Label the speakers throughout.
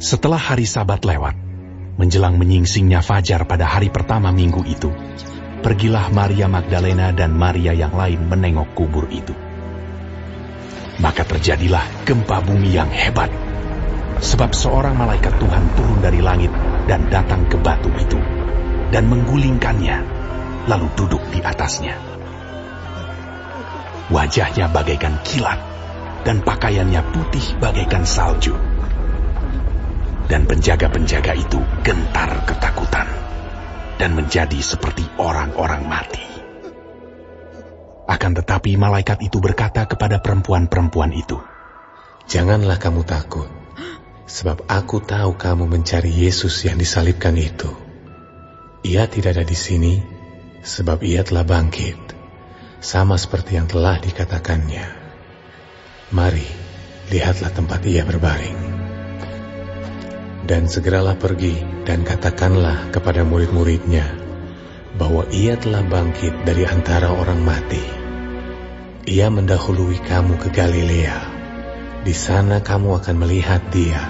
Speaker 1: Setelah hari Sabat lewat, menjelang menyingsingnya fajar pada hari pertama minggu itu, pergilah Maria Magdalena dan Maria yang lain menengok kubur itu. Maka terjadilah gempa bumi yang hebat, sebab seorang malaikat Tuhan turun dari langit dan datang ke batu itu, dan menggulingkannya, lalu duduk di atasnya. Wajahnya bagaikan kilat, dan pakaiannya putih bagaikan salju. Dan penjaga-penjaga itu gentar ketakutan, dan menjadi seperti orang-orang mati. Akan tetapi malaikat itu berkata kepada perempuan-perempuan itu,
Speaker 2: "Janganlah kamu takut, sebab aku tahu kamu mencari Yesus yang disalibkan itu. Ia tidak ada di sini, sebab ia telah bangkit, sama seperti yang telah dikatakannya. Mari, lihatlah tempat ia berbaring. Dan segeralah pergi dan katakanlah kepada murid-muridnya bahwa ia telah bangkit dari antara orang mati. Ia mendahului kamu ke Galilea. Di sana kamu akan melihat dia.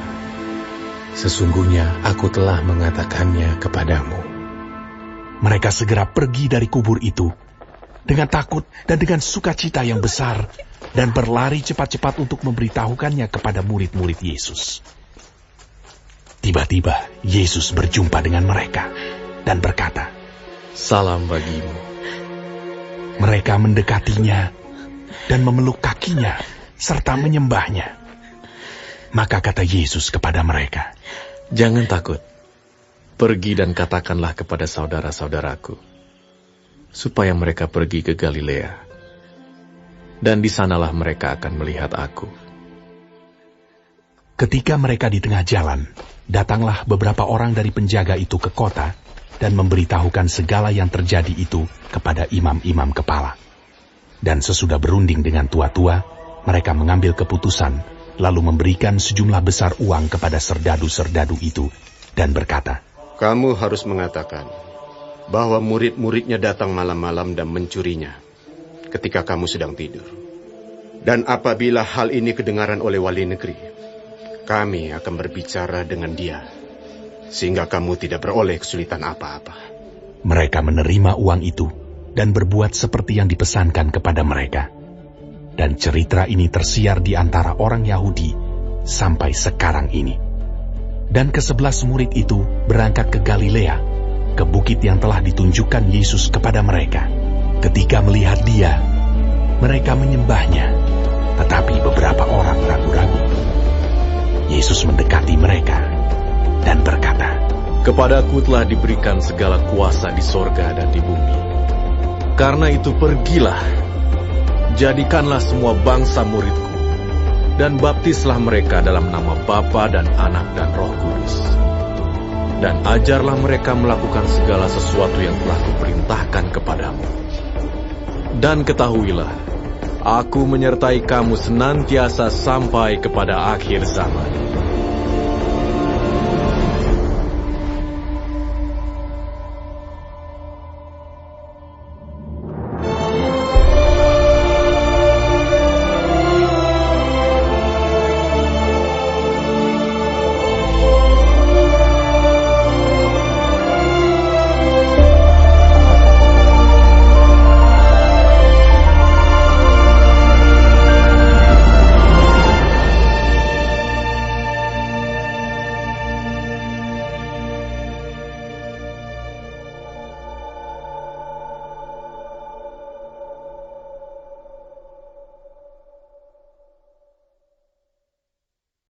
Speaker 2: Sesungguhnya aku telah mengatakannya kepadamu."
Speaker 1: Mereka segera pergi dari kubur itu dengan takut dan dengan sukacita yang besar, dan berlari cepat-cepat untuk memberitahukannya kepada murid-murid Yesus. Tiba-tiba Yesus berjumpa dengan mereka dan berkata,
Speaker 2: "Salam bagimu."
Speaker 1: Mereka mendekatinya dan memeluk kakinya serta menyembahnya. Maka kata Yesus kepada mereka,
Speaker 2: "Jangan takut. Pergi dan katakanlah kepada saudara-saudaraku, supaya mereka pergi ke Galilea. Dan di sanalah mereka akan melihat aku."
Speaker 1: Ketika mereka di tengah jalan, datanglah beberapa orang dari penjaga itu ke kota dan memberitahukan segala yang terjadi itu kepada imam-imam kepala. Dan sesudah berunding dengan tua-tua, mereka mengambil keputusan, lalu memberikan sejumlah besar uang kepada serdadu-serdadu itu, dan berkata,
Speaker 3: "Kamu harus mengatakan bahwa murid-muridnya datang malam-malam dan mencurinya ketika kamu sedang tidur. Dan apabila hal ini kedengaran oleh wali negeri, kami akan berbicara dengan dia, sehingga kamu tidak beroleh kesulitan apa-apa."
Speaker 1: Mereka menerima uang itu dan berbuat seperti yang dipesankan kepada mereka. Dan cerita ini tersiar di antara orang Yahudi sampai sekarang ini. Dan ke-11 murid itu berangkat ke Galilea, ke bukit yang telah ditunjukkan Yesus kepada mereka. Ketika melihat dia, mereka menyembahnya, tetapi beberapa orang ragu-ragu. Yesus mendekati mereka dan berkata,
Speaker 2: "Kepadaku telah diberikan segala kuasa di sorga dan di bumi. Karena itu pergilah, jadikanlah semua bangsa muridku, dan baptislah mereka dalam nama Bapa dan Anak dan Roh Kudus. Dan ajarlah mereka melakukan segala sesuatu yang telah kuperintahkan kepadamu. Dan ketahuilah, aku menyertai kamu senantiasa sampai kepada akhir zaman."